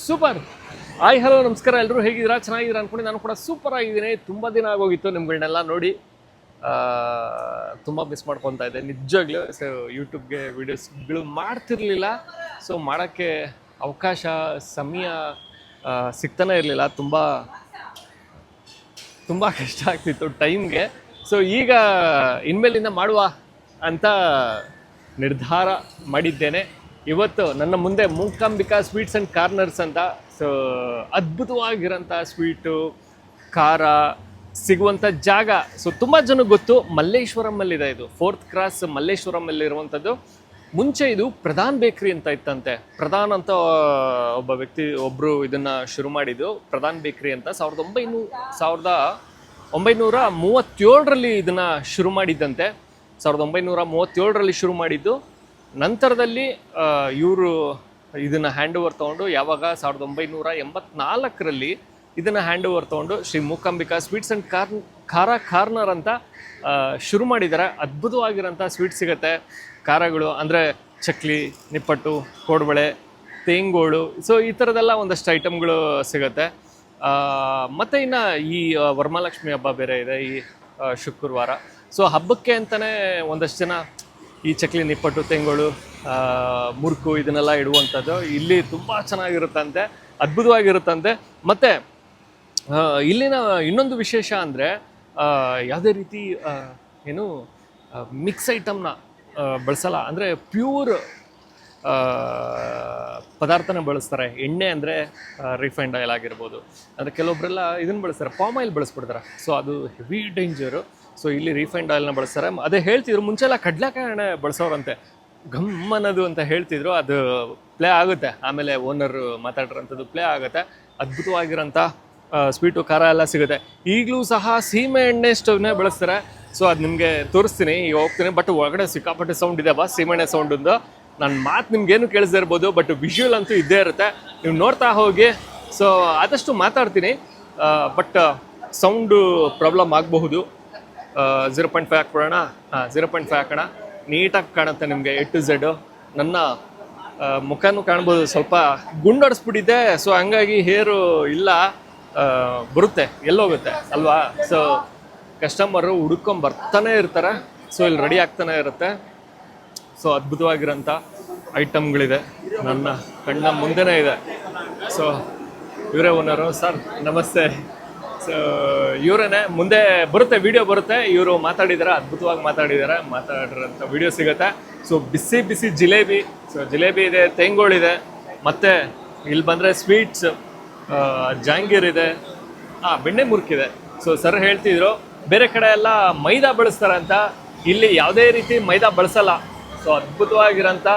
Super. Hi hello ನಮಸ್ಕಾರ, ಎಲ್ಲರೂ ಹೇಗಿದ್ದೀರಾ? ಚೆನ್ನಾಗಿದ್ದೀರಾ ಅನ್ಕೊಂಡು ನಾನು ಕೂಡ ಸೂಪರ್ ಆಗಿದ್ದೀನಿ. ತುಂಬ ದಿನ ಆಗೋಗಿತ್ತು ನಿಮ್ಗಳನ್ನೆಲ್ಲ ನೋಡಿ, ತುಂಬ ಮಿಸ್ ಮಾಡ್ಕೊತಾ ಇದ್ದೆ ನಿಜವಾಗ್ಲೂ. ಸೊ ಯೂಟ್ಯೂಬ್ಗೆ ವೀಡಿಯೋಸ್ಗಳು ಮಾಡ್ತಿರ್ಲಿಲ್ಲ, ಸೊ ಮಾಡೋಕ್ಕೆ ಅವಕಾಶ ಸಮಯ ಸಿಗ್ತಾನೆ ಇರಲಿಲ್ಲ. ತುಂಬ ಕಷ್ಟ ಆಗ್ತಿತ್ತು ಟೈಮ್ಗೆ. ಸೊ ಈಗ ಇನ್ಮೇಲಿಂದ ಮಾಡುವ ಅಂತ ನಿರ್ಧಾರ ಮಾಡಿದ್ದೇನೆ. ಇವತ್ತು ನನ್ನ ಮುಂದೆ ಮೂಕಾಂಬಿಕಾ ಸ್ವೀಟ್ಸ್ ಆ್ಯಂಡ್ ಕಾರ್ನರ್ಸ್ ಅಂತ, ಸೊ ಅದ್ಭುತವಾಗಿರೋಂಥ ಸ್ವೀಟು ಖಾರ ಸಿಗುವಂಥ ಜಾಗ. ಸೊ ತುಂಬ ಜನಕ್ಕೆ ಗೊತ್ತು, ಮಲ್ಲೇಶ್ವರಮಲ್ಲಿದೆ. ಇದು 4th ಕ್ರಾಸ್ ಮಲ್ಲೇಶ್ವರಮಲ್ಲಿರುವಂಥದ್ದು. ಮುಂಚೆ ಇದು ಪ್ರಧಾನ್ ಬೇಕ್ರಿ ಅಂತ ಇತ್ತಂತೆ. ಪ್ರಧಾನ್ ಅಂತ ಒಬ್ಬರು ಇದನ್ನು ಶುರು ಮಾಡಿದ್ದು, ಪ್ರಧಾನ್ ಬೇಕ್ರಿ ಅಂತ 1937ರಲ್ಲಿ ಇದನ್ನು ಶುರು ಮಾಡಿದ್ದಂತೆ. 1937ರಲ್ಲಿ ಶುರು ಮಾಡಿದ್ದು. ನಂತರದಲ್ಲಿ ಇವರು ಇದನ್ನು ಹ್ಯಾಂಡ್ ಓವರ್ ತೊಗೊಂಡು, ಯಾವಾಗ 1984ರಲ್ಲಿ ಇದನ್ನು ಹ್ಯಾಂಡ್ ಓವರ್ ತೊಗೊಂಡು Shri Mookambika sweets and corner ಅಂತ ಶುರು ಮಾಡಿದ್ದಾರೆ. ಅದ್ಭುತವಾಗಿರೋಂಥ ಸ್ವೀಟ್ ಸಿಗುತ್ತೆ. ಖಾರಗಳು ಅಂದರೆ ಚಕ್ಲಿ, ನಿಪ್ಪಟ್ಟು, ಕೋಡ್ಬಳೆ, ತೇಂಗೋಳು, ಸೊ ಈ ಥರದ್ದೆಲ್ಲ ಒಂದಷ್ಟು ಐಟಮ್ಗಳು ಸಿಗುತ್ತೆ. ಮತ್ತು ಇನ್ನು ಈ ವರಮಹಾಲಕ್ಷ್ಮಿ ಹಬ್ಬ ಬೇರೆ ಇದೆ ಈ ಶುಕ್ರವಾರ. ಸೊ ಹಬ್ಬಕ್ಕೆ ಅಂತಲೇ ಒಂದಷ್ಟು ಜನ ಈ ಚಕ್ಲಿ, ನಿಪ್ಪಟ್ಟು, ತೆಂಗೋಳು, ಮುರುಕು ಇದನ್ನೆಲ್ಲ ಇಡುವಂಥದ್ದು. ಇಲ್ಲಿ ತುಂಬ ಚೆನ್ನಾಗಿರುತ್ತಂತೆ, ಅದ್ಭುತವಾಗಿರುತ್ತಂತೆ. ಮತ್ತು ಇಲ್ಲಿನ ಇನ್ನೊಂದು ವಿಶೇಷ ಅಂದರೆ ಯಾವುದೇ ರೀತಿ ಮಿಕ್ಸ್ ಐಟಮ್ನ ಬಳಸಲ್ಲ. ಅಂದರೆ ಪ್ಯೂರ್ ಪದಾರ್ಥನ ಬಳಸ್ತಾರೆ. ಎಣ್ಣೆ ಅಂದರೆ ರಿಫೈಂಡ್ ಆಯಿಲ್ ಆಗಿರ್ಬೋದು, ಅಂದರೆ ಕೆಲವೊಬ್ಬರೆಲ್ಲ ಇದನ್ನು ಬಳಸ್ತಾರೆ, ಪಾಮ್ ಆಯಿಲ್ ಬಳಸ್ಬಿಡ್ತಾರೆ. ಸೊ ಅದು ಹೆವಿ ಡೇಂಜರು. ಸೊ ಇಲ್ಲಿ ರಿಫೈಂಡ್ ಆಯಿಲ್ನ ಬಳಸ್ತಾರೆ. ಅದೇ ಹೇಳ್ತಿದ್ರು, ಮುಂಚೆಲ್ಲ ಕಡಲೆಕಾಯಿ ಎಣ್ಣೆ ಬಳಸೋರಂತೆ, ಘಮ್ ಅನ್ನೋದು ಅಂತ ಹೇಳ್ತಿದ್ರು. ಅದು ಪ್ಲೇ ಆಗುತ್ತೆ, ಆಮೇಲೆ ಓನರ್ ಮಾತಾಡಿರೋಂಥದ್ದು ಪ್ಲೇ ಆಗುತ್ತೆ. ಅದ್ಭುತವಾಗಿರೋಂಥ ಸ್ವೀಟು ಖಾರ ಎಲ್ಲ ಸಿಗುತ್ತೆ. ಈಗಲೂ ಸಹ ಸೀಮೆ ಎಣ್ಣೆ ಸ್ಟವ್ನೇ ಬಳಸ್ತಾರೆ. ಸೊ ಅದು ನಿಮಗೆ ತೋರಿಸ್ತೀನಿ, ಈಗ ಹೋಗ್ತೀನಿ. ಬಟ್ ಒಳಗಡೆ ಸಿಕ್ಕಾಪಟ್ಟೆ ಸೌಂಡ್ ಇದೆ ಸೀಮೆ ಎಣ್ಣೆ ಸೌಂಡಿಂದು. ನನ್ನ ಮಾತು ನಿಮ್ಗೇನು ಕೇಳಿಸ್ದೇ ಇರ್ಬೋದು, ಬಟ್ ವಿಷುವಲ್ ಅಂತೂ ಇದ್ದೇ ಇರುತ್ತೆ, ನೀವು ನೋಡ್ತಾ ಹೋಗಿ. ಸೊ ಆದಷ್ಟು ಮಾತಾಡ್ತೀನಿ, ಬಟ್ ಸೌಂಡು ಪ್ರಾಬ್ಲಮ್ ಆಗಬಹುದು. 0.5 ಹಾಕ್ಬಿಡೋಣ. 0.5 ಹಾಕೋಣ, ನೀಟಾಗಿ ಕಾಣುತ್ತೆ ನಿಮಗೆ A to Z. ನನ್ನ ಮುಖನೂ ಕಾಣ್ಬೋದು, ಸ್ವಲ್ಪ ಗುಂಡಾಡಿಸ್ಬಿಟ್ಟಿದ್ದೆ. ಸೊ ಹಂಗಾಗಿ ಹೇರು ಇಲ್ಲ, ಬರುತ್ತೆ, ಎಲ್ಲೋಗುತ್ತೆ ಅಲ್ವಾ. ಸೊ ಕಸ್ಟಮರು ಹುಡ್ಕೊಂಡು ಬರ್ತಾನೆ ಇರ್ತಾರೆ. ಸೊ ಇಲ್ಲಿ ರೆಡಿ ಆಗ್ತಾನೆ ಇರುತ್ತೆ. ಸೊ ಅದ್ಭುತವಾಗಿರೋಂಥ ಐಟಮ್ಗಳಿದೆ, ನನ್ನ ಕಣ್ಣ ಮುಂದೆನೇ ಇದೆ. ಸೊ ಇವರೇ ಓನರು. ಸರ್ ನಮಸ್ತೆ. ಸೊ ಇವರೇನೆ, ಮುಂದೆ ಬರುತ್ತೆ ವಿಡಿಯೋ ಬರುತ್ತೆ, ಇವರು ಮಾತಾಡಿದ್ದಾರೆ, ಅದ್ಭುತವಾಗಿ ಮಾತಾಡಿರೋಂಥ ವಿಡಿಯೋ ಸಿಗುತ್ತೆ. ಸೊ ಬಿಸಿ ಬಿಸಿ ಜಿಲೇಬಿ, ಸೊ ಜಿಲೇಬಿ ಇದೆ, ತೇಂಗೋಳಿದೆ, ಮತ್ತು ಇಲ್ಲಿ ಬಂದರೆ ಸ್ವೀಟ್ಸ್, ಜಾಂಗೀರ್ ಇದೆ, ಬೆಣ್ಣೆ ಮುರುಕಿದೆ. ಸೊ ಸರ್ ಹೇಳ್ತಿದ್ರು ಬೇರೆ ಕಡೆ ಎಲ್ಲ ಮೈದಾ ಬಳಸ್ತಾರೆ ಅಂತ, ಇಲ್ಲಿ ಯಾವುದೇ ರೀತಿ ಮೈದಾ ಬಳಸಲ್ಲ. ಸೊ ಅದ್ಭುತವಾಗಿರೋಂಥ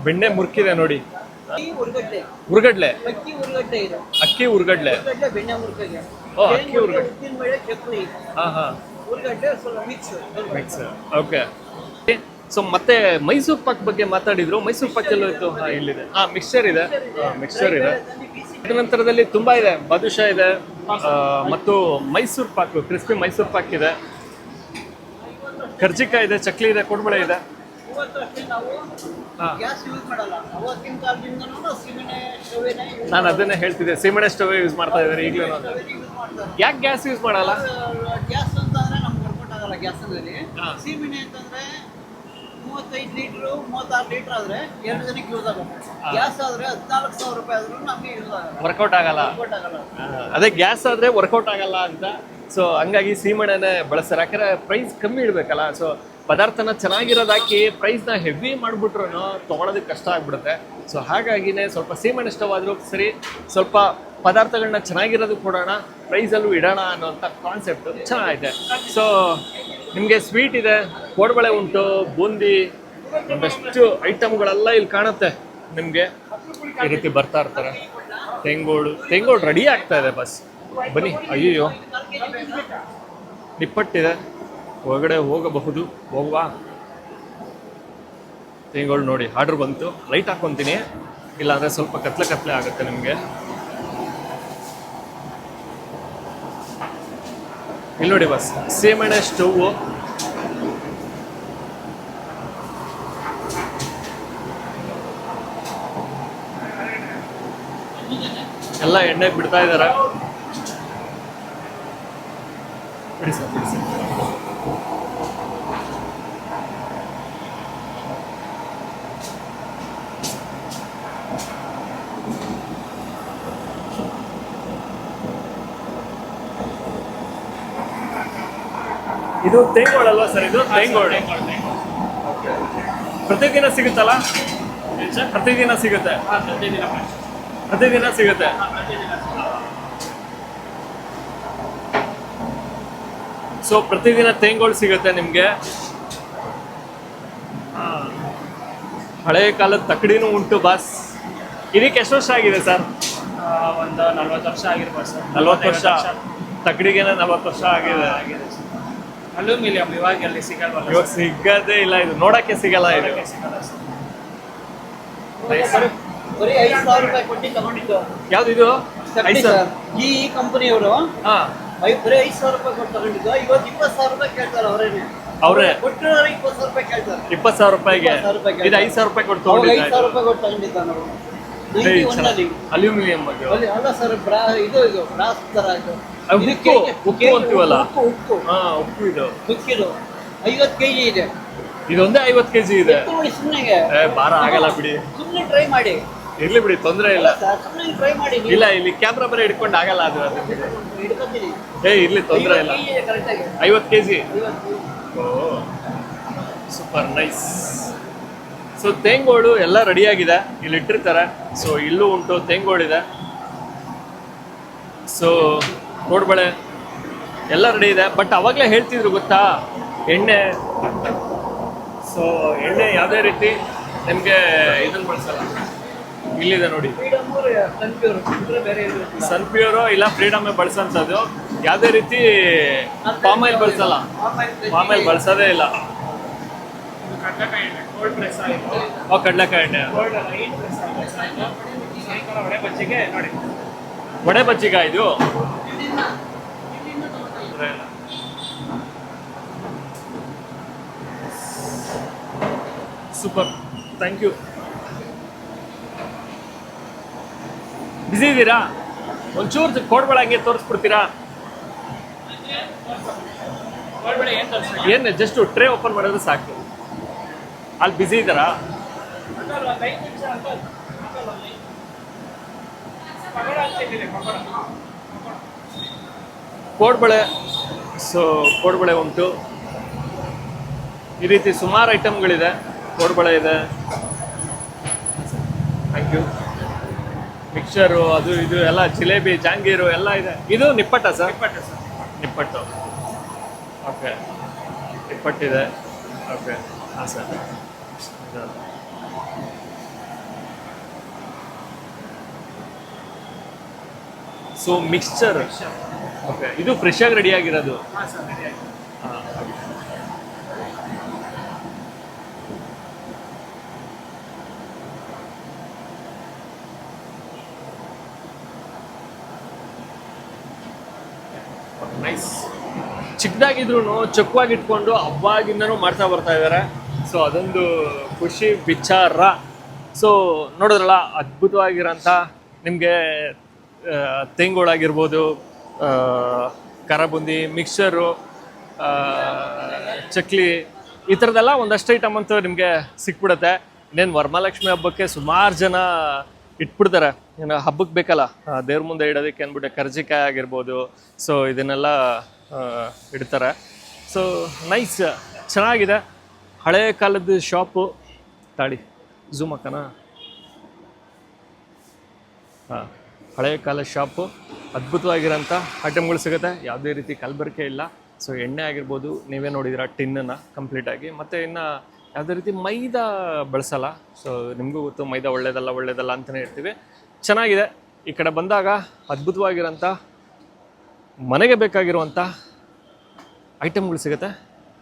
ಬೆಣ್ಣೆ ಮುರುಕಿದೆ ನೋಡಿ. ಉರ್ಗಡ್ಲೆ, ಅಕ್ಕಿ ಉರ್ಗಡ್ಲೆ, ಓ ಅಕ್ಕಿ ಉರ್ಗಡ್ಲೆ, ಹಾಂ ಹಾಂ, ಮಿಕ್ಸ್. ಓಕೆ. ಸೊ ಮತ್ತೆ ಮೈಸೂರು ಪಾಕ್ ಬಗ್ಗೆ ಮಾತಾಡಿದ್ರು. ಮೈಸೂರು ಪಾಕ್ ಎಲ್ಲೋ ಇತ್ತು? ಹಾಂ ಇಲ್ಲಿದೆ. ಮಿಕ್ಸ್ಚರ್ ಇದೆ, ಮಿಕ್ಸ್ಚರ್ ಇದೆ. ನಂತರದಲ್ಲಿ ತುಂಬ ಇದೆ, ಬಾದುಷಾ ಇದೆ, ಮತ್ತು ಮೈಸೂರು ಪಾಕ್, ಕ್ರಿಸ್ಪಿ ಮೈಸೂರು ಪಾಕ್ ಇದೆ, ಕರ್ಜಿಕಾಯಿ ಇದೆ, ಚಕ್ಲಿ ಇದೆ, ಕೋಡ್ಬಳೆ ಇದೆ. ನಾನು ಅದನ್ನೇ ಹೇಳ್ತಿದ್ದೆ, ಸೀಮೆಣ್ಣೆ ಸ್ಟವ್ ಯೂಸ್ ಮಾಡ್ತಾ ಇದ್ದಾರೆ ಈಗಲೂ. ಯಾಕೆ ಗ್ಯಾಸ್ ಯೂಸ್ ಮಾಡಲ್ಲ? ಗ್ಯಾಸ್ ಅಂತಂದ್ರೆ ನಮ್ಗೆ ವರ್ಕೌಟ್ ಆಗಲ್ಲ. ಗ್ಯಾಸಲ್ಲಿ ಸೀಮೆಣ್ಣೆ ಅಂತಂದ್ರೆ 35 ಲೀಟ್ರು 36 ಲೀಟರ್ ಆದ್ರೆ 2 ಜನಕ್ಕೆ ಯೂಸ್ ಆಗುತ್ತೆ. ಗ್ಯಾಸ್ ಆದ್ರೆ 14,000 ರೂಪಾಯಿ ಆದ್ರೂ ನಮಗೆ ಯೂಸ್ ಆಗಲ್ಲ, ವರ್ಕೌಟ್ ಆಗಲ್ಲ. ಅದೇ ಗ್ಯಾಸ್ ಆದ್ರೆ ವರ್ಕೌಟ್ ಆಗಲ್ಲ ಅಂತ. ಸೊ ಹಂಗಾಗಿ ಸೀಮೆಣ್ಣೆನೇ ಬಳಸ್ತಾರೆ, ಯಾಕಂದ್ರೆ ಪ್ರೈಸ್ ಕಮ್ಮಿ ಇಡಬೇಕಲ್ಲ. ಸೊ ಪದಾರ್ಥನ ಚೆನ್ನಾಗಿರೋದು ಹಾಕಿ ಪ್ರೈಸ್ನ ಹೆವಿ ಮಾಡಿಬಿಟ್ರು ತೊಗೊಳೋದಕ್ಕೆ ಕಷ್ಟ ಆಗಿಬಿಡುತ್ತೆ. ಸೊ ಹಾಗಾಗಿನೇ ಸ್ವಲ್ಪ ಸೀಮೆಣ್ಣೆ ಸ್ಟವ್ ಆದರೂ ಸರಿ, ಸ್ವಲ್ಪ ಪದಾರ್ಥಗಳನ್ನ ಚೆನ್ನಾಗಿರೋದು ಕೊಡೋಣ, ಪ್ರೈಸಲ್ಲೂ ಇಡೋಣ ಅನ್ನೋಂಥ ಕಾನ್ಸೆಪ್ಟು ಚೆನ್ನಾಗಿದೆ. ಸೊ ನಿಮಗೆ ಸ್ವೀಟ್ ಇದೆ, ಕೋಡ್ಬಳೆ ಉಂಟು, ಬೂಂದಿ, ಒಂದಷ್ಟು ಐಟಮ್ಗಳೆಲ್ಲ ಇಲ್ಲಿ ಕಾಣುತ್ತೆ ನಿಮಗೆ. ಈ ರೀತಿ ಬರ್ತಾ ಇರ್ತಾರೆ. ತೆಂಗೋಳು ರೆಡಿ ಆಗ್ತಾ ಇದೆ, ಬಸ್ ಬನ್ನಿ. ಅಯ್ಯೋ, ನಿಪ್ಪಟ್ಟಿದೆ, ಒಳಗಡೆ ಹೋಗಬಹುದು, ಹೋಗುವ. ತೆಂಗೋಳು ನೋಡಿ, ಆರ್ಡ್ರ್ ಬಂತು. ಲೈಟ್ ಹಾಕ್ಕೊತೀನಿ, ಇಲ್ಲಾಂದರೆ ಸ್ವಲ್ಪ ಕತ್ಲೆ ಆಗುತ್ತೆ ನಿಮಗೆ. ಇಲ್ಲಿ ನೋಡಿ ಬಸ್, ಸೀಮೆಣ್ಣೆ ಸ್ಟವ್ವು, ಎಲ್ಲ ಎಣ್ಣೆ ಬಿಡ್ತಾ ಇದ್ದಾರೆ. ಬಿಡಿ ಸರ್, ಬಿಡಿ ಸರ್. ಇದು ತೇಂಗೋಳ್ ಅಲ್ವಾ ಸರ್? ಇದು ತೇಂಗೋಳ್. ಪ್ರತಿದಿನ ಸಿಗುತ್ತಲ್ಲ? ಪ್ರತಿದಿನ ಸಿಗುತ್ತೆ. ಪ್ರತಿದಿನ ಸಿಗುತ್ತೆ. ಸೊ ಪ್ರತಿದಿನ ತೇಂಗೋಳ್ ಸಿಗುತ್ತೆ ನಿಮಗೆ. ಹಳೆ ಕಾಲದ ತಕ್ಕಡಿನೂ ಉಂಟು ಬಾಸ್. ಇದಕ್ಕೆ ಎಷ್ಟು ವರ್ಷ ಆಗಿದೆ ಸರ್? ಒಂದು 40 ವರ್ಷ ಆಗಿರ್ಬೋದು ಸರ್. 40 ವರ್ಷ. ತಕ್ಕಡಿಗೆನ 40 ವರ್ಷ ಆಗಿದೆ. ಅಲ್ಯೂಮಿನಿಯಂ ಇವಾಗ ಅಲ್ಲಿ ಸಿಗಲ್ವಲ್ಲ, ಇವಾಗ ಸಿಗದೇ ಇಲ್ಲ. ಇದು ನೋಡಕ್ಕೆ ಸಿಗಲ್ಲ. ಇದು ಸಿಗಲ್ಲ ಸರ್. ಬರೀ 5,000 ರೂಪಾಯಿ ಕೊಟ್ಟು ತಗೊಂಡಿದ್ದು. ಯಾವ್ದು ಇದು? ತಕ್ಕಡಿ ಸರ್. ಈ ಕಂಪನಿಯವರು ಹಾ, ಬರೀ 5,000 ರೂಪಾಯಿ ಕೊಟ್ಟು ತಗೊಂಡಿದ್ದು. ಇವತ್ತು 20,000 ರೂಪಾಯಿ ಕೇಳ್ತಾರೆ ಅವರೇನೆ. ಅವ್ರೆ ಕೊಟ್ಟಿರೋರು 20,000 ರೂಪಾಯಿ ಕೇಳ್ತಾರೆ. 20,000 ರೂಪಾಯಿಗೆ. 20,000 ರೂಪಾಯಿ ಇದು 5,000 ರೂಪಾಯಿ ಕೊಟ್ಟು ಅವಾಗ ತಗೊಂಡಿದ್ದೆ. 5,000 ರೂಪಾಯಿ ಕೊಟ್ಟು ತಗೊಂಡಿದ್ದ ನಾವು 91 ಅಲ್ಲಿ. ಅಲ್ಯೂಮಿನಿಯಂ ಅಲ್ಲಿ ಅಲ್ಲ ಸರ್, ಇದು ಬ್ರಾಸ್ ತರ ಇದು. ಉಕ್ಕು, ಉಕ್ಕು ಅಂತೀವಲ್ಲ. ಉಕ್ಕು ಹಾ, ಉಕ್ಕು. ಇದು ಉಕ್ಕಿದು 50 kg ಇದೆ. ಇದೊಂದೇ 50 kg ಇದೆ. ನೋಡಿ ಸುಮ್ಮನೆಗೆ ಭಾರ ಆಗಲ್ಲ ಬಿಡಿ. ಸುಮ್ಮನೆ ಟ್ರೈ ಮಾಡಿ. ಇರ್ಲಿ ಬಿಡಿ, ತೊಂದ್ರೆ ಇಲ್ಲ. ಸುಮ್ಮನೆ ಟ್ರೈ ಮಾಡಿ. ಇಲ್ಲ, ಇಲ್ಲಿ ಕ್ಯಾಮ್ರಾ ಬರ ಹಿಡ್ಕೊಂಡು ಆಗಲ್ಲ ಅದು. ಹಿಡ್ಕೊತೀನಿ. ಇರ್ಲಿ, ತೊಂದ್ರೆ ಇಲ್ಲ. ಕರೆಕ್ಟಾಗಿ 50 kg. 50. ಓ, ಸೂಪರ್ ನೈಸ್. ಸೊ ತೇಂಗೋಳು ಎಲ್ಲ ರೆಡಿಯಾಗಿದೆ, ಇಲ್ಲಿ ಇಟ್ಟಿರ್ತಾರೆ. ಸೊ ಇಲ್ಲೂ ಉಂಟು, ತೇಂಗೋಳಿದೆ. ಸೊ ಕೋಡ್ಬಳೆ ಎಲ್ಲ ರೆಡಿ ಇದೆ. ಬಟ್ ಅವಾಗಲೇ ಹೇಳ್ತಿದ್ರು ಗೊತ್ತಾ, ಎಣ್ಣೆ. ಸೊ ಎಣ್ಣೆ ಯಾವುದೇ ರೀತಿ ನಿಮಗೆ ಇದನ್ನು ಬಳಸಲ್ಲ. ಇಲ್ಲಿದೆ ನೋಡಿ, ಫ್ರೀಡಮ್ ಸನ್ಪ್ಯೂರ್ ಅಂದ್ರೆ ಬೇರೆ ಏನು ಇಲ್ಲ. ಸನ್ಪ್ಯೂರು ಇಲ್ಲ ಫ್ರೀಡಮೇ ಬಳಸೋಂಥದ್ದು. ಯಾವುದೇ ರೀತಿ ಪಾಮ್ ಆಯಿಲ್ ಬಳಸಲ್ಲ. ಪಾಮ್ ಆಯಿಲ್ ಬಳಸೋದೇ ಇಲ್ಲ. ಕಡಲೆಕಾಯಿ ಎಣ್ಣೆ ಕೋಲ್ಡ್ ಪ್ರೆಸ್ ಆಗಿತ್ತು. ಕಡಲೆಕಾಯಿ ಎಣ್ಣೆ. ಕೋಲ್ಡ್ ಅಲ್ಲ, ಹೀಟ್ ಪ್ರೆಸ್ ಆಗಿತ್ತು. ಸಾಯಂಕಾಲ ಒಡೆ ಬಜ್ಜಿಗೆ ನೋಡಿ, ವಡೆ ಬಜ್ಜಿಗ ಇದು. Super, thank you. ಬಿಸಿ ಇದ್ದೀರಾ? ಒಂಚೂರು ಕೋಡ್ಬೇಡ, ಹಂಗೆ ತೋರಿಸ್ಬಿಡ್ತೀರಾ? ಕೋಲ್ಡ್ ಏನು ತರಿಸಿ ಏನು ಜಸ್ಟ್ ಟ್ರೇ ಓಪನ್ ಮಾಡಿದ್ರೆ ಸಾಕು. ಅಲ್ಲಿ ಬಿಸಿ ಇದ್ದಾರಾ? ಒಂದು 5 ನಿಮಿಷ ಅಂತ ಪಕೋಡ ಆಗ್ತಿದ್ದೀನಿ. ಪಕೋಡ ಕೋಡ್ಬಳೆ. ಸೊ ಕೋಡ್ಬಳೆ ಉಂಟು. ಈ ರೀತಿ ಸುಮಾರು ಐಟಮ್ಗಳಿದೆ. ಕೋಡ್ಬಳೆ ಇದೆ. Thank you. ಮಿಕ್ಸರು, ಅದು ಇದು ಎಲ್ಲ, ಜಿಲೇಬಿ, ಜಾಂಗೀರು ಎಲ್ಲ ಇದೆ. ಇದು ನಿಪ್ಪಟ್ಟ ಸರ್? ನಿಪ್ಪಟ್ಟು ಸರ್. ನಿಪ್ಪಟ್ಟು. ಓಕೆ, ನಿಪ್ಪಟ್ಟಿದೆ. ಓಕೆ, ಹಾಂ ಸರ್. So mixture. ಓಕೆ, ಇದು ಫ್ರೆಶ್ ಆಗಿ ರೆಡಿ ಆಗಿರೋದು. ಹಾಂ ಸರ್, ರೆಡಿ ಆಗಿದೆ. ಹಾಂ, ನೈಸ್. ಚಿಕ್ಕದಾಗಿದ್ರು ಚೊಕ್ಕವಾಗಿಟ್ಕೊಂಡು ಅವಾಗಿಂದನೂ ಮಾಡ್ತಾ ಬರ್ತಾ ಇದ್ದಾರೆ. ಸೊ ಅದೊಂದು ಖುಷಿ ವಿಚಾರ. ಸೊ ನೋಡಿದ್ರಲ್ಲ, ಅದ್ಭುತವಾಗಿರೋಂಥ ನಿಮಗೆ ತೇಂಗೋಳಾಗಿರ್ಬೋದು, ಖಾರ ಬೂಂದಿ, ಮಿಕ್ಸರು, ಚಕ್ಲಿ, ಈ ಥರದ್ದೆಲ್ಲ ಒಂದಷ್ಟು ಐಟಮ್ ಅಂತೂ ನಿಮಗೆ ಸಿಕ್ಬಿಡುತ್ತೆ. ಇನ್ನೇನು ವರಮಹಾಲಕ್ಷ್ಮಿ ಹಬ್ಬಕ್ಕೆ ಸುಮಾರು ಜನ ಇಟ್ಬಿಡ್ತಾರೆ. ಏನು ಹಬ್ಬಕ್ಕೆ ಬೇಕಲ್ಲ ದೇವ್ರ ಮುಂದೆ ಇಡೋದಕ್ಕೆ ಅಂದ್ಬಿಟ್ಟು ಕರ್ಜಿಕಾಯಿ ಆಗಿರ್ಬೋದು. ಸೊ ಇದನ್ನೆಲ್ಲ ಇಡ್ತಾರೆ. ಸೊ ನೈಸ್, ಚೆನ್ನಾಗಿದೆ. ಹಳೆ ಕಾಲದ ಶಾಪು. ತಾಳಿ ಝೂಮ್ ಹಾಕೋಣ. ಹಾಂ, ಹಳೆ ಕಾಲದ ಶಾಪು. ಅದ್ಭುತವಾಗಿರೋಂಥ ಐಟಮ್ಗಳು ಸಿಗುತ್ತೆ. ಯಾವುದೇ ರೀತಿ ಕಲಬೆರಕೆ ಇಲ್ಲ. ಸೊ ಎಣ್ಣೆ ಆಗಿರ್ಬೋದು, ನೀವೇ ನೋಡಿದಿರ ಟಿನ್ನನ್ನು ಕಂಪ್ಲೀಟಾಗಿ. ಮತ್ತು ಇನ್ನು ಯಾವುದೇ ರೀತಿ ಮೈದಾ ಬಳಸಲ್ಲ. ಸೊ ನಿಮಗೂ ಗೊತ್ತು, ಮೈದಾ ಒಳ್ಳೇದಲ್ಲ ಅಂತಲೇ ಇರ್ತೀವಿ. ಚೆನ್ನಾಗಿದೆ. ಈ ಕಡೆ ಬಂದಾಗ ಅದ್ಭುತವಾಗಿರೋಂಥ ಮನೆಗೆ ಬೇಕಾಗಿರುವಂಥ ಐಟಮ್ಗಳು ಸಿಗುತ್ತೆ.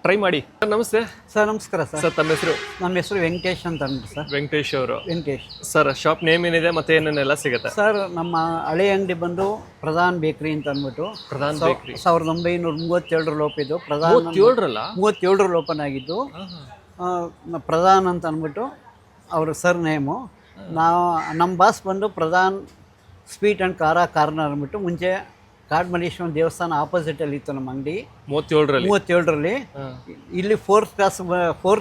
ಟ್ರೈ ಮಾಡಿ. ಸರ್ ನಮಸ್ತೆ. ಸರ್ ನಮಸ್ಕಾರ ಸರ್. ಸರ್ ತಮ್ಮ ಹೆಸರು? ನಮ್ಮ ಹೆಸರು ವೆಂಕಟೇಶ್ ಅಂತ ಅಂದ್ಬಿಟ್ಟು ಸರ್. ವೆಂಕಟೇಶ್ ಅವರು. ವೆಂಕಟೇಶ್ ಸರ್ ಶಾಪ್ ನೇಮ್ ಏನಿದೆ ಮತ್ತು ಏನೇನೆಲ್ಲ ಸಿಗುತ್ತೆ? ಸರ್, ನಮ್ಮ ಹಳೆ ಅಂಗಡಿ ಬಂದು ಪ್ರಧಾನ್ ಬೇಕ್ರಿ ಅಂತ ಅಂದ್ಬಿಟ್ಟು ಪ್ರಧಾನ್ ಬೇಕ್ರಿ 1937 ಓಪಿದ್ದು. ಪ್ರಧಾನ್ 37 ಓಪನ್ ಆಗಿದ್ದು. ಪ್ರಧಾನ್ ಅಂತ ಅಂದ್ಬಿಟ್ಟು ಅವ್ರ ಸರ್ ನೇಮು. ನಾವು ನಮ್ಮ ಬಾಸ್ ಬಂದು Pradhan sweet and khara corner ಅಂದ್ಬಿಟ್ಟು ಮುಂಚೆ ಕಾಡ್ಮಲ್ಲೇಶ್ವರ ದೇವಸ್ಥಾನ ಆಪೋಸಿಟಲ್ಲಿ ಇತ್ತು ನಮ್ಮ ಅಂಗಡಿ 37ರಲ್ಲಿ 37ರಲ್ಲಿ. ಇಲ್ಲಿ ಫೋರ್ತ್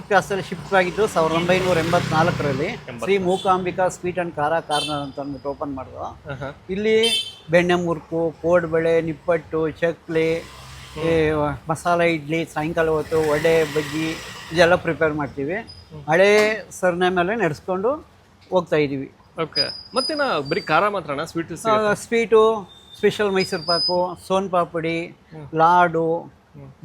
ಕ್ಲಾಸಲ್ಲಿ ಶಿಫ್ಟ್ ಆಗಿದ್ದು 1984ರಲ್ಲಿ. Shri Mookambika sweet and khara corner ಅಂತ ಅಂದ್ಬಿಟ್ಟು ಓಪನ್ ಮಾಡಿದ್ರು. ಇಲ್ಲಿ ಬೆಣ್ಣೆ ಮುರುಕು, ಕೋಡ್ಬಳೆ, ನಿಪ್ಪಟ್ಟು, ಚಕ್ಲಿ, ಮಸಾಲೆ ಇಡ್ಲಿ, ಸಾಯಂಕಾಲ ಹೊತ್ತು ವಡೆ, ಬಜ್ಜಿ ಇದೆಲ್ಲ ಪ್ರಿಪೇರ್ ಮಾಡ್ತೀವಿ. ಹಳೇ ಸರ್ನೆ ಮೇಲೆ ನಡೆಸ್ಕೊಂಡು ಹೋಗ್ತಾ ಇದ್ದೀವಿ. ಓಕೆ. ಮತ್ತೇನ ಬರೀ ಖಾರ ಮಾತ್ರನಾ sweet? Sweet special Mysore pak, son papdi, laddu,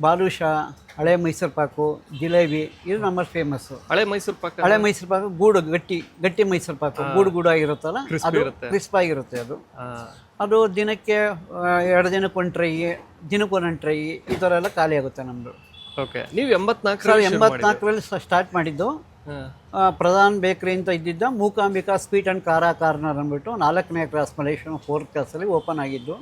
badusha, ಹಳೆ ಮೈಸೂರು ಪಾಕು, ಜಿಲೇಬಿ ಇದು ನಮ್ಮ ಫೇಮಸ್ಸು. ಹಳೆ ಮೈಸೂರು ಪಾಕ? ಹಳೆ ಮೈಸೂರು ಪಾಕು ಗೂಡು ಗಟ್ಟಿ ಮೈಸೂರು ಪಾಕು, ಗೂಡು ಆಗಿರುತ್ತಲ್ಲ ಅದು ಕ್ರಿಸ್ಪ್ ಆಗಿರುತ್ತೆ. ಅದು ದಿನಕ್ಕೆ 2 ದಿನಕ್ಕೆ ಒಂದು ಟ್ರೈ, ದಿನಕ್ಕೆ ಒಂದೊಂದು ಟ್ರೈ, ಈ ಥರ ಎಲ್ಲ ಖಾಲಿ ಆಗುತ್ತೆ ನಮ್ಮದು. ಓಕೆ. ನೀವು 84ರಲ್ಲಿ ಸ್ಟಾರ್ಟ್ ಮಾಡಿದ್ದು. ಪ್ರಧಾನ್ ಬೇಕ್ರಿ ಅಂತ ಇದ್ದಿದ್ದ Mookambika sweet and khara corner ಅಂದ್ಬಿಟ್ಟು 4ನೇ ಕ್ಲಾಸ್ ಮಲೇಶ್ವರ 4th ಕ್ಲಾಸಲ್ಲಿ ಓಪನ್ ಆಗಿದೆ.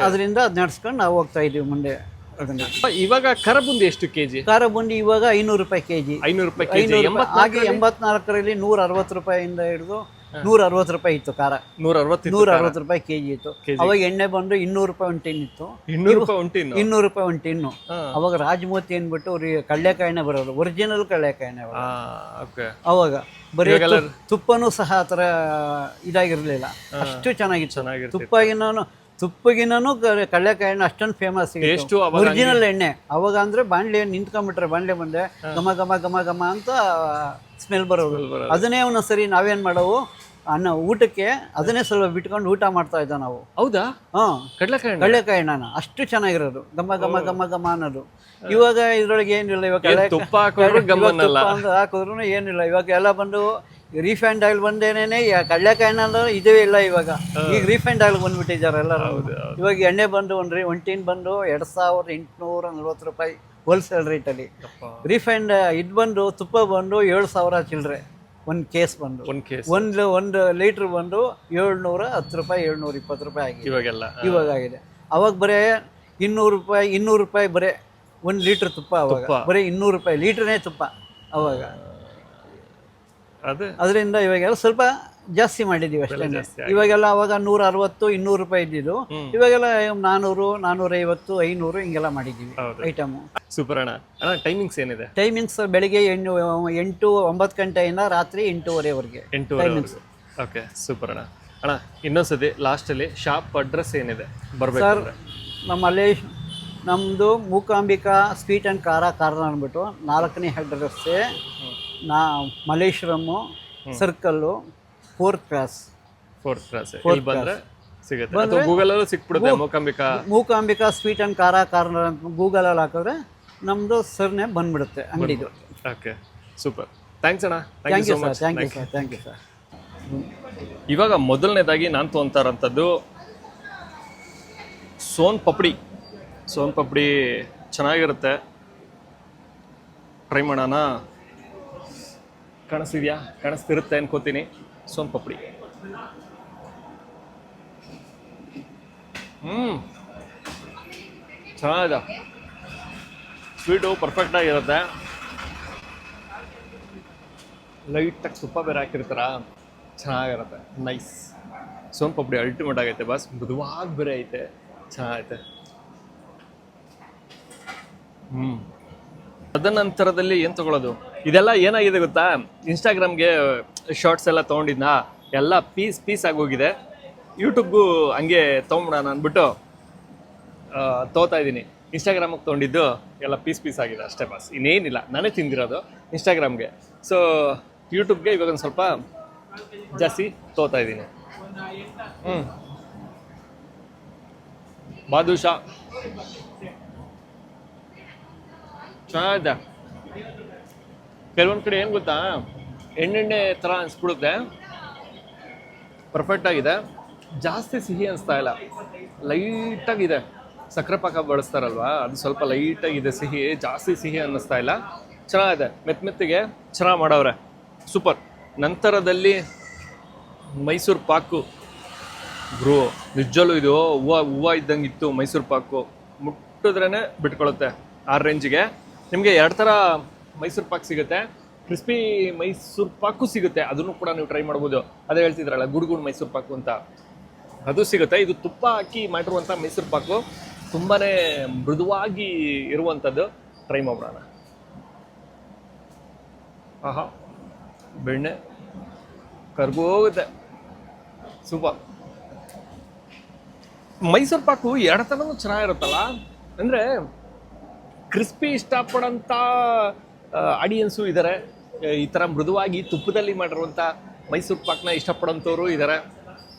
ಅದರಿಂದ ಅದು ನಡ್ಸ್ಕೊಂಡು ನಾವು ಹೋಗ್ತಾ ಇದ್ದೀವಿ ಮುಂದೆ. ಅದನ್ನ ಇವಾಗ ಖಾರ ಬುಂದಿ ಎಷ್ಟು ಕೆಜಿ? ಖಾರ ಬುಂದಿ ಇವಾಗ 500 ರೂಪಾಯಿ ಕೆಜಿ. 500 ರೂಪಾಯಿ ಕೆಜಿ. ಹಾಗೆ 84ರಲ್ಲಿ 160 ರೂಪಾಯಿಂದ ಹಿಡಿದು 160 ರೂಪಾಯಿ ಇತ್ತು ಖಾರ. 160 ರೂಪಾಯಿ ಕೆಜಿ ಇತ್ತು. ಅವಾಗ ಎಣ್ಣೆ ಬಂದು 200 ರೂಪಾಯಿ ಒಂದು ಟಿನ್ ಇತ್ತು. 200 ರೂಪಾಯಿ ಒಂದು ಟಿನ್ನು. ಅವಾಗ ರಾಜಮೋತಿ ಅಂದ್ಬಿಟ್ಟು ಕಳ್ಳೆಕಾಯಿನೇ ಬರೋದು, ಒರಿಜಿನಲ್ ಕಳ್ಳೆಕಾಯಿನೇ ಅವಾಗ. ಬರೀ ತುಪ್ಪನೂ ಸಹ ಆ ಥರ ಇದಾಗಿರ್ಲಿಲ್ಲ, ಅಷ್ಟು ಚೆನ್ನಾಗಿತ್ತು. ತುಪ್ಪಗಿನೂ ಕಳ್ಳೆಕಾಯಿನ ಅಷ್ಟೊಂದು ಫೇಮಸ್. ಒರಿಜಿನಲ್ ಎಣ್ಣೆ ಅವಾಗ ಅಂದ್ರೆ ಬಾಣಲೆ ನಿಂತ್ಕೊಂಡ್ಬಿಟ್ರೆ ಬಾಣಲೆ ಮುಂದೆ ಘಮ ಘಮ ಘಮ ಘಮ ಅಂತ ಸ್ಮೆಲ್ ಬರೋದು. ಅದನ್ನೇ ಒಂದೊಂದ್ಸರಿ ನಾವೇನ್ ಮಾಡೋವು, ಅನ್ನ ಊಟಕ್ಕೆ ಅದನ್ನೇ ಸ್ವಲ್ಪ ಬಿಟ್ಕೊಂಡು ಊಟ ಮಾಡ್ತಾ ಇದ್ದ ನಾವು. ಹೌದಾ? ಕಳ್ಳೆಕಾಯಿ ಎಣ್ಣೆನ ಅಷ್ಟು ಚೆನ್ನಾಗಿರೋದು, ಘಮ ಘಮ ಘಮ ಘಮ ಅನ್ನೋದು. ಇವಾಗ ಇದ್ರೊಳಗೆ ಏನಿಲ್ಲ, ಇವಾಗ ಹಾಕಿದ್ರು ಏನಿಲ್ಲ. ಇವಾಗ ಎಲ್ಲ ಬಂದು ರೀಫೈಂಡ್ ಆಯಿಲ್ ಬಂದೇನೆ, ಕಳ್ಳೆಕಾಯಿನ ಇದೇ ಇಲ್ಲ ಇವಾಗ. ಈಗ ರೀಫೈಂಡ್ ಆಯಿಲ್ ಬಂದ್ಬಿಟ್ಟಿದ್ದಾರೆ ಎಲ್ಲರೂ. ಇವಾಗ ಎಣ್ಣೆ ಬಂದು ಒಂದು ಟಿನ್ ಬಂದು 2840 ರೂಪಾಯಿ ಹೋಲ್ಸೇಲ್ ರೇಟಲ್ಲಿ. ರೀಫೈಂಡ್ ಇದು ಬಂದು ತುಪ್ಪ ಬಂದು 7000 ಚಿಲ್ಲರೆ ಒಂದು ಕೇಸ್ ಬಂದು. ಒಂದು ಲೀಟ್ರ್ ಬಂದು 710 ರೂಪಾಯಿ 720 ರೂಪಾಯಿ ಆಗಿದೆ ಇವಾಗ ಆಗಿದೆ. ಅವಾಗ ಬರೀ 200 ರೂಪಾಯಿ ಬರೀ 1 ಲೀಟ್ರ್ ತುಪ್ಪ. ಅವಾಗ ಬರೀ 200 ರೂಪಾಯಿ ಲೀಟ್ರನೇ ತುಪ್ಪ ಅವಾಗ. ಅದರಿಂದ ಇವಾಗೆಲ್ಲ ಸ್ವಲ್ಪ ಜಾಸ್ತಿ ಮಾಡಿದ್ದೀವಿ ಅಷ್ಟೇ. ಇವಾಗೆಲ್ಲ ಅವಾಗ 160 200 ರೂಪಾಯಿ ಇದ್ದಿದ್ದು, ಇವಾಗೆಲ್ಲ 400 450 500 ಹಿಂಗೆಲ್ಲ ಮಾಡಿದ್ದೀವಿ ಐಟಮು. ಸೂಪರ್ ಅಣ್ಣ. ಟೈಮಿಂಗ್ಸ್ ಏನಿದೆ? ಟೈಮಿಂಗ್ಸ್ ಬೆಳಿಗ್ಗೆ 9 ಗಂಟೆಯಿಂದ ರಾತ್ರಿ 8:30ವರೆಗೆ ಟೈಮಿಂಗ್ಸ್. ಓಕೆ, ಸೂಪರ್ ಅಣ್ಣ. ಅಣ್ಣ ಇನ್ನೊಂದ್ಸತಿ ಲಾಸ್ಟಲ್ಲಿ ಶಾಪ್ ಅಡ್ರೆಸ್ ಏನಿದೆ ಬರ್ಬೇಕು ಸರ್? ನಮ್ಮದು Mookambika sweet and khara corner ಅಂದ್ಬಿಟ್ಟು 4ನೇ ಅಡ್ರೆಸ್ಸೇ ಮಲ್ಲೇಶ್ವರಮ್ಮು ಸರ್ಕಲ್ಲು 4th ಕ್ಲಾಸ್ ಬಂದ್ರೆ ಸಿಗುತ್ತೆ, ಅಥವಾ ಗೂಗಲಲ್ಲೂ ಸಿಕ್ಬಿಡುತ್ತೆ. Mookambika sweet and khara corner ಅಂತ ಗೂಗಲಲ್ಲಿ ಹಾಕಿದ್ರೆ ನಮ್ಮದು ಸರ್ನೇ ಬಂದ್ಬಿಡುತ್ತೆ ಅಂಗಡಿದು. Okay, super. ಥ್ಯಾಂಕ್ಸ್ ಅಣ್ಣ. Thank you sir. ಇವಾಗ ಮೊದಲನೇದಾಗಿ ನಾನು ತೊಗೊಂತಾರಂಥದ್ದು ಸೋನ್ ಪಪಡಿ ಚೆನ್ನಾಗಿರುತ್ತೆ. ಟ್ರೈ ಮಾಡೋಣ. ಕಾಣಿಸ್ತಿರುತ್ತೆ ಅನ್ಕೋತೀನಿ. ಸೋನ್ ಪಪಡಿ ಚೆನ್ನಾಗಿದೆ. ಸ್ವೀಟು ಪರ್ಫೆಕ್ಟಾಗಿರುತ್ತೆ. ಲೈಟಾಗಿ ತುಪ್ಪ ಬೇರೆ ಹಾಕಿರ್ತಾರ, ಚೆನ್ನಾಗಿರುತ್ತೆ. ನೈಸ್. ಸೋನ್ ಪಪಡಿ ಅಲ್ಟಿಮೇಟ್ ಆಗೈತೆ ಬಾಸ್. ಮೃದುವಾಗಿ ಬೇರೆ ಐತೆ, ಚೆನ್ನಾಗೈತೆ. ತದನಂತರದಲ್ಲಿ ಏನು ತಗೊಳ್ಳೋದು? ಇದೆಲ್ಲ ಏನಾಗಿದೆ ಗೊತ್ತಾ, ಇನ್ಸ್ಟಾಗ್ರಾಮ್ಗೆ ಶಾರ್ಟ್ಸ್ ಎಲ್ಲ ತೊಗೊಂಡಿದ್ನಾ, ಎಲ್ಲ ಪೀಸ್ ಆಗೋಗಿದೆ. ಯೂಟ್ಯೂಬ್ಗೂ ಹಂಗೆ ತೊಗೊಂಬಿಡೋಣ ಅಂದ್ಬಿಟ್ಟು ತೊಗೋತಾ ಇದ್ದೀನಿ. ಇನ್ಸ್ಟಾಗ್ರಾಮಿಗೆ ತೊಗೊಂಡಿದ್ದು ಎಲ್ಲ ಪೀಸ್ ಆಗಿದೆ ಅಷ್ಟೇ ಬಾಸ್, ಇನ್ನೇನಿಲ್ಲ. ನಾನೇ ತಿಂದಿರೋದು ಇನ್ಸ್ಟಾಗ್ರಾಮ್ಗೆ. ಸೊ ಯೂಟ್ಯೂಬ್ಗೆ ಇವಾಗ ಒಂದು ಸ್ವಲ್ಪ ಜಾಸ್ತಿ ತೊಗೋತಾ ಇದ್ದೀನಿ. ಬಾದುಷಾ ಚೆನ್ನಾಗಿದೆ. ಕೆಲವೊಂದು ಕಡೆ ಏನು ಗೊತ್ತಾ, ಎಣ್ಣೆಣ್ಣೆ ಥರ ಅನಿಸ್ಬಿಡುತ್ತೆ. ಪರ್ಫೆಕ್ಟಾಗಿದೆ, ಜಾಸ್ತಿ ಸಿಹಿ ಅನಿಸ್ತಾ ಇಲ್ಲ, ಲೈಟಾಗಿದೆ. ಸಕ್ಕರೆ ಪಾಕ ಬಳಸ್ತಾರಲ್ವಾ, ಅದು ಸ್ವಲ್ಪ ಲೈಟಾಗಿದೆ ಸಿಹಿ, ಜಾಸ್ತಿ ಸಿಹಿ ಅನ್ನಿಸ್ತಾ ಇಲ್ಲ. ಚೆನ್ನಾಗಿದೆ, ಮೆತ್ತಿಗೆ ಚೆನ್ನಾಗಿ ಮಾಡವ್ರೆ, ಸೂಪರ್. ನಂತರದಲ್ಲಿ ಮೈಸೂರು ಪಾಕು ಬ್ರೋ, ನಿಜಲ್ಲೂ ಇದು ಹೂವು ಇದ್ದಂಗೆ ಇತ್ತು. ಮೈಸೂರು ಪಾಕು ಮುಟ್ಟಿದ್ರೇ ಬಿಟ್ಕೊಳ್ಳುತ್ತೆ ಆ ರೇಂಜಿಗೆ. ನಿಮಗೆ 2 ಥರ ಮೈಸೂರು ಪಾಕ್ ಸಿಗುತ್ತೆ. ಕ್ರಿಸ್ಪಿ ಮೈಸೂರು ಪಾಕು ಸಿಗುತ್ತೆ, ಅದನ್ನು ಕೂಡ ನೀವು ಟ್ರೈ ಮಾಡ್ಬೋದು. ಅದೇ ಹೇಳ್ತಿದ್ರಲ್ಲ ಗುಡುಗುಡು ಮೈಸೂರು ಪಾಕು ಅಂತ, ಅದು ಸಿಗುತ್ತೆ. ಇದು ತುಪ್ಪ ಹಾಕಿ ಮಾಡಿರುವಂಥ ಮೈಸೂರು ಪಾಕು ತುಂಬಾ ಮೃದುವಾಗಿ ಇರುವಂಥದ್ದು. ಟ್ರೈ ಮಾಡೋಣ. ಆಹಾ, ಬೆಣ್ಣೆ ಕರ್ಗೋಗುತ್ತೆ, ಸೂಪರ್. ಮೈಸೂರು ಪಾಕು ಎರಡು ಥರನೂ ಚೆನ್ನಾಗಿರುತ್ತಲ್ಲ. ಅಂದರೆ ಕ್ರಿಸ್ಪಿ ಇಷ್ಟಪಡೋಂಥ ಆಡಿಯನ್ಸು ಇದ್ದಾರೆ, ಈ ಥರ ಮೃದುವಾಗಿ ತುಪ್ಪದಲ್ಲಿ ಮಾಡಿರುವಂಥ ಮೈಸೂರು ಪಾಕನ್ನ ಇಷ್ಟಪಡೋಂಥವ್ರು ಇದ್ದಾರೆ.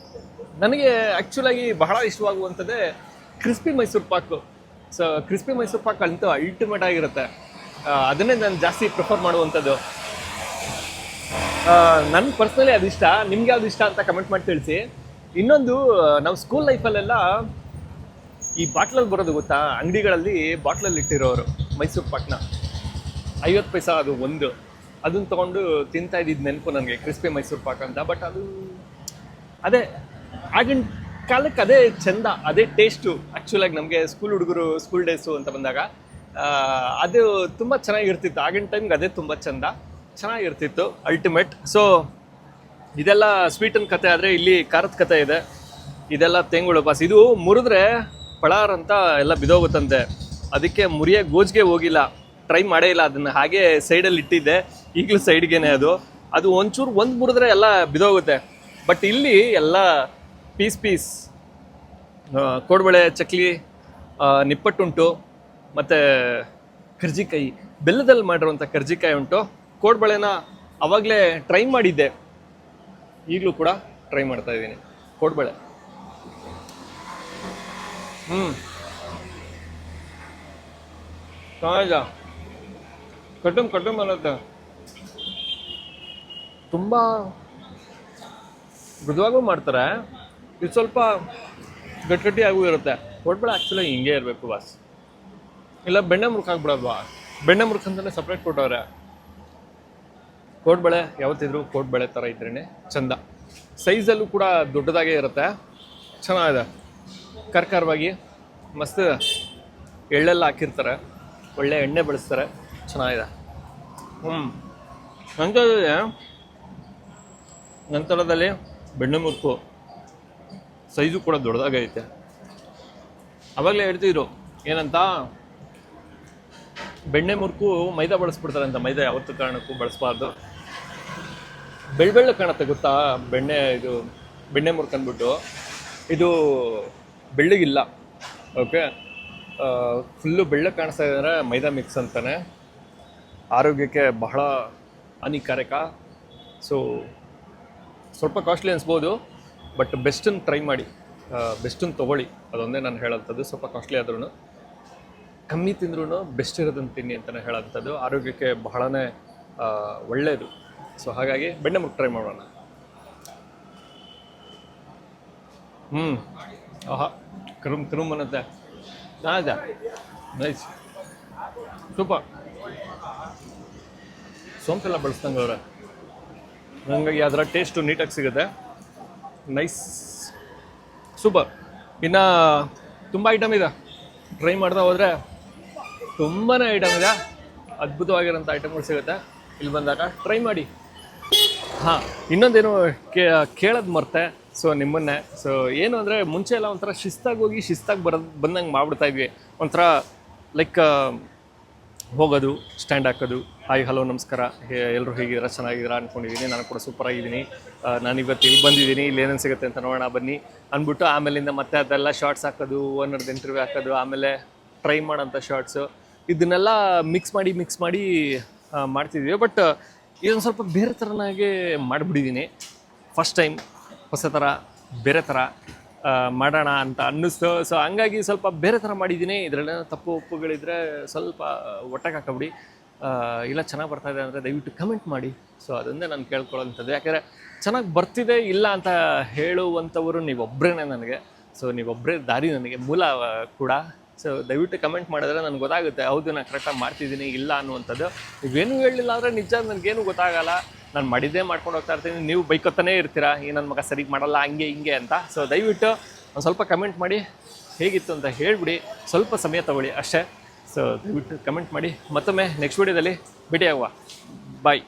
ನನಗೆ ಆ್ಯಕ್ಚುಲಾಗಿ ಬಹಳ ಇಷ್ಟವಾಗುವಂಥದ್ದೇ crispy Mysore pak. So crispy Mysore pak ಅಂತೂ ಅಲ್ಟಿಮೇಟ್ ಆಗಿರುತ್ತೆ. ಅದನ್ನೇ ನಾನು ಜಾಸ್ತಿ ಪ್ರಿಫರ್ ಮಾಡುವಂಥದ್ದು. ನನ್ನ ಪರ್ಸ್ನಲಿ ಅದು ಇಷ್ಟ. ನಿಮ್ಗೆ ಯಾವ್ದು ಇಷ್ಟ ಅಂತ ಕಮೆಂಟ್ ಮಾಡಿ ತಿಳಿಸಿ. ಇನ್ನೊಂದು, ನಾವು ಸ್ಕೂಲ್ ಲೈಫಲ್ಲೆಲ್ಲ ಈ ಬಾಟ್ಲಲ್ಲಿ ಬರೋದು ಗೊತ್ತಾ, ಅಂಗಡಿಗಳಲ್ಲಿ ಬಾಟ್ಲಲ್ಲಿ ಇಟ್ಟಿರೋರು ಮೈಸೂರು ಪಾಕ್ನ 50 ಪೈಸಾ ಅದು ಒಂದು. ಅದನ್ನು ತೊಗೊಂಡು ತಿಂತಾ ಇದ್ದಿದ್ದು ನೆನಪು ನನಗೆ, ಕ್ರಿಸ್ಪಿ ಮೈಸೂರು ಪಾಕ್ ಅಂತ. ಬಟ್ ಅದು ಅದೇ ಆಗಿನ ಕಾಲಕ್ಕೆ ಅದೇ ಚೆಂದ, ಅದೇ ಟೇಸ್ಟು. ಆ್ಯಕ್ಚುಲಾಗಿ ನಮಗೆ ಸ್ಕೂಲ್ ಹುಡುಗರು ಸ್ಕೂಲ್ ಡೇಸು ಅಂತ ಬಂದಾಗ ಅದು ತುಂಬ ಚೆನ್ನಾಗಿರ್ತಿತ್ತು. ಆಗಿನ ಟೈಮ್ಗೆ ಅದೇ ತುಂಬ ಚೆಂದ, ಚೆನ್ನಾಗಿರ್ತಿತ್ತು, ಅಲ್ಟಿಮೇಟ್. ಸೊ ಇದೆಲ್ಲ ಸ್ವೀಟನ್ ಕತೆ ಆದರೆ ಇಲ್ಲಿ ಖಾರದ ಕತೆ ಇದೆ. ಇದೆಲ್ಲ ತೆಂಗುಳು ಪಾಸ್. ಇದು ಮುರಿದ್ರೆ ಪಳಾರ್ ಅಂತ ಎಲ್ಲ ಬಿದೋಗುತ್ತಂತೆ. ಅದಕ್ಕೆ ಮುರಿಯೋ ಗೋಜ್ಗೆ ಹೋಗಿಲ್ಲ, ಟ್ರೈ ಮಾಡೇ ಇಲ್ಲ. ಅದನ್ನು ಹಾಗೆ ಸೈಡಲ್ಲಿ ಇಟ್ಟಿದ್ದೆ, ಈಗಲೂ ಸೈಡ್ಗೇನೆ ಅದು ಒಂಚೂರು ಒಂದು ಮುರಿದ್ರೆ ಎಲ್ಲ ಬಿದೋಗುತ್ತೆ. ಬಟ್ ಇಲ್ಲಿ ಎಲ್ಲ ಪೀಸ್ ಕೋಡ್ಬಳೆ, ಚಕ್ಲಿ, ನಿಪ್ಪಟ್ಟುಂಟು ಮತ್ತು ಕರ್ಜಿಕಾಯಿ, ಬೆಲ್ಲದಲ್ಲಿ ಮಾಡಿರುವಂಥ ಕರ್ಜಿಕಾಯಿ ಉಂಟು. ಕೋಡ್ಬಳೆನ ಆವಾಗಲೇ ಟ್ರೈ ಮಾಡಿದ್ದೆ, ಈಗಲೂ ಕೂಡ ಟ್ರೈ ಮಾಡ್ತಾ ಇದ್ದೀನಿ ಕೋಡ್ಬಳೆ. ಕಟ್ಟುಮ್ ಅನ್ನತ್ತೆ. ತುಂಬ ಮೃದುವಾಗೂ ಮಾಡ್ತಾರೆ, ಇದು ಸ್ವಲ್ಪ ಗಟ್ಟಿಯಾಗೂ ಇರುತ್ತೆ. ಕೋಡ್ಬಳೆ ಆ್ಯಕ್ಚುಲಾಗಿ ಹಿಂಗೆ ಇರಬೇಕು ಬಾಸ್, ಇಲ್ಲ ಬೆಣ್ಣೆ ಮುರುಕು ಹಾಕ್ಬಿಡೋಲ್ವಾ. ಬೆಣ್ಣೆ ಮುರುಕು ಅಂತಲೇ ಸಪ್ರೇಟ್ ಕೊಟ್ಟವ್ರೆ. ಕೋಡ್ಬಳೆ ಯಾವತ್ತಿದ್ರು ಕೋಡ್ಬಳೆ ಥರ ಇದ್ರೇ ಚಂದ. ಸೈಜಲ್ಲೂ ಕೂಡ ದೊಡ್ಡದಾಗೇ ಇರುತ್ತೆ, ಚೆನ್ನಾಗಿದೆ. ಕರ್ಕರವಾಗಿ ಮಸ್ತ್ ಎಳ್ಳೆಲ್ಲ ಹಾಕಿರ್ತಾರೆ, ಒಳ್ಳೆ ಎಣ್ಣೆ ಬಳಸ್ತಾರೆ, ಚೆನ್ನಾಗಿದೆ. ನಂತರದಲ್ಲಿ ಬೆಣ್ಣೆ ಮುರುಕು ಸೈಜು ಕೂಡ ದೊಡ್ಡದಾಗೈತೆ. ಆವಾಗಲೇ ಹೇಳ್ತಿದ್ರು ಏನಂತ, ಬೆಣ್ಣೆ ಮುರುಕು ಮೈದಾ ಬಳಸ್ಬಿಡ್ತಾರೆ ಅಂತ. ಮೈದಾ ಯಾವತ್ತು ಕಾರಣಕ್ಕೂ ಬಳಸಬಾರ್ದು. ಬೆಳ್ಳ ಕಾಣುತ್ತೆ ಗೊತ್ತಾ ಬೆಣ್ಣೆ ಮುರುಕು ಅಂದ್ಬಿಟ್ಟು. ಇದು ಬೆಳ್ಳಗಿಲ್ಲ, ಓಕೆ. ಫುಲ್ಲು ಬೆಳ್ಳಗೆ ಕಾಣಿಸ್ತಾ ಇದ್ದಾರೆ, ಮೈದಾ ಮಿಕ್ಸ್ ಅಂತಾನೆ. ಆರೋಗ್ಯಕ್ಕೆ ಬಹಳ ಹಾನಿಕಾರಕ. ಸೊ ಸ್ವಲ್ಪ ಕಾಸ್ಟ್ಲಿ ಅನಿಸ್ಬೋದು, ಬಟ್ ಬೆಸ್ಟನ್ನು ಟ್ರೈ ಮಾಡಿ, ಬೆಸ್ಟನ್ನು ತೊಗೊಳ್ಳಿ, ಅದೊಂದೇ ನಾನು ಹೇಳೋಂಥದ್ದು. ಸ್ವಲ್ಪ ಕಾಸ್ಟ್ಲಿ ಆದ್ರೂ ಕಮ್ಮಿ ತಿಂದ್ರೂ ಬೆಸ್ಟ್ ಇರೋದನ್ನು ತಿನ್ನಿ ಅಂತಲೇ ಹೇಳೋಂಥದ್ದು. ಆರೋಗ್ಯಕ್ಕೆ ಬಹಳನೇ ಒಳ್ಳೆಯದು. ಸೊ ಹಾಗಾಗಿ ಬೆಣ್ಣೆ ಮುರುಕು ಟ್ರೈ ಮಾಡೋಣ. ಆಹಾ, ಕರುಮ್ ಅನ್ನತ್ತೆ. Nice, super. ಸೋಂಪೆಲ್ಲ ಬಳಸ್ದಂಗೆ ಅವ್ರೆ, ಹಂಗಾಗಿ ಅದರ ಟೇಸ್ಟು ನೀಟಾಗಿ ಸಿಗುತ್ತೆ. Nice, super. ಇನ್ನು ತುಂಬ ಐಟಮ್ ಇದೆ, ಟ್ರೈ ಮಾಡ್ತಾ ಹೋದರೆ ತುಂಬಾ ಐಟಮ್ ಇದೆ. ಅದ್ಭುತವಾಗಿರೋಂಥ ಐಟಮ್ಗಳು ಸಿಗುತ್ತೆ ಇಲ್ಲಿ ಬಂದಾಗ, ಟ್ರೈ ಮಾಡಿ. ಹಾಂ, ಇನ್ನೊಂದೇನು ಕೇಳೋದು ಮರ್ತೆ. ಸೊ ನಿಮ್ಮನ್ನೇ, ಸೊ ಏನು ಅಂದರೆ ಮುಂಚೆ ಎಲ್ಲ ಒಂಥರ ಶಿಸ್ತಾಗಿ ಹೋಗಿ ಶಿಸ್ತಾಗಿ ಬಂದಂಗೆ ಮಾಡ್ಬಿಡ್ತಾ ಇದ್ವಿ. ಒಂಥರ ಲೈಕ್ ಹೋಗೋದು, ಸ್ಟ್ಯಾಂಡ್ ಹಾಕೋದು, ಹಾಯ್ ಹಲೋ ನಮಸ್ಕಾರ, ಎಲ್ಲರೂ ಹೇಗಿದ್ದೀರಾ, ಚೆನ್ನಾಗಿದ್ದೀರಾ ಅಂದ್ಕೊಂಡಿದ್ದೀನಿ. ನಾನು ಕೂಡ ಸೂಪರಾಗಿದ್ದೀನಿ, ನಾನು ಇವತ್ತು ಇಲ್ಲಿ ಬಂದಿದ್ದೀನಿ, ಇಲ್ಲಿ ಏನೇನು ಸಿಗುತ್ತೆ ಅಂತ ನೋಡೋಣ ಬನ್ನಿ ಅಂದ್ಬಿಟ್ಟು ಆಮೇಲಿಂದ ಮತ್ತೆ ಅದೆಲ್ಲ ಶಾರ್ಟ್ಸ್ ಹಾಕೋದು, ಓನರ್ದು ಇಂಟರ್ವ್ಯೂ ಹಾಕೋದು, ಆಮೇಲೆ ಟ್ರೈ ಮಾಡೋಂಥ ಶಾರ್ಟ್ಸು, ಇದನ್ನೆಲ್ಲ ಮಿಕ್ಸ್ ಮಾಡಿ ಮಾಡ್ತಿದ್ವಿ. ಬಟ್ ಇದೊಂದು ಸ್ವಲ್ಪ ಬೇರೆ ಥರನಾಗೆ ಮಾಡಿಬಿಟ್ಟಿದ್ದೀನಿ. ಫಸ್ಟ್ ಟೈಮ್ ಹೊಸ ಥರ ಬೇರೆ ಥರ ಮಾಡೋಣ ಅಂತ ಅನ್ನಿಸ್ತು. ಸೊ ಹಂಗಾಗಿ ಸ್ವಲ್ಪ ಬೇರೆ ಥರ ಮಾಡಿದ್ದೀನಿ. ಇದರಲ್ಲೇನೋ ತಪ್ಪು ಒಪ್ಪುಗಳಿದ್ರೆ ಸ್ವಲ್ಪ ಒಟ್ಟಿಗೆ ಹಾಕಬಿಡಿ. ಇಲ್ಲ ಚೆನ್ನಾಗಿ ಬರ್ತಾಯಿದೆ ಅಂದರೆ ದಯವಿಟ್ಟು ಕಮೆಂಟ್ ಮಾಡಿ. ಸೊ ಅದನ್ನೇ ನಾನು ಕೇಳ್ಕೊಳ್ಳೋಂಥದ್ದು. ಯಾಕೆಂದರೆ ಚೆನ್ನಾಗಿ ಬರ್ತಿದೆ ಇಲ್ಲ ಅಂತ ಹೇಳುವಂಥವರು ನೀವೊಬ್ಬರೇ ನನಗೆ. ಸೊ ನೀವೊಬ್ಬರೇ ದಾರಿ ನನಗೆ ಮೂಲ ಕೂಡ. ಸೊ ದಯವಿಟ್ಟು ಕಮೆಂಟ್ ಮಾಡಿದ್ರೆ ನನಗೆ ಗೊತ್ತಾಗುತ್ತೆ, ಹೌದು ನಾನು ಕರೆಕ್ಟಾಗಿ ಮಾಡ್ತಿದ್ದೀನಿ ಇಲ್ಲ ಅನ್ನುವಂಥದ್ದು. ನೀವೇನು ಹೇಳಲಿಲ್ಲ ಅಂದರೆ ನಿಜ ನನಗೇನು ಗೊತ್ತಾಗಲ್ಲ. ನಾನು ಮಾಡಿದ್ದೇ ಮಾಡ್ಕೊಂಡು ಹೋಗ್ತಾ ಇರ್ತೀನಿ, ನೀವು ಬೈಕೊತಾನೇ ಇರ್ತೀರಾ, ಈ ನನ್ನ ಮಗ ಸರಿಗೆ ಮಾಡಲ್ಲ ಹಂಗೆ ಹಿಂಗೆ ಅಂತ. ಸೊ ದಯವಿಟ್ಟು ಒಂದು ಸ್ವಲ್ಪ ಕಮೆಂಟ್ ಮಾಡಿ, ಹೇಗಿತ್ತು ಅಂತ ಹೇಳಿಬಿಡಿ. ಸ್ವಲ್ಪ ಸಮಯ ತಗೊಳ್ಳಿ ಅಷ್ಟೇ. ಸೊ ದಯವಿಟ್ಟು ಕಮೆಂಟ್ ಮಾಡಿ. ಮತ್ತೊಮ್ಮೆ ನೆಕ್ಸ್ಟ್ ವೀಡಿಯೋದಲ್ಲಿ ಭೇಟಿಯಾಗುವ. ಬಾಯ್.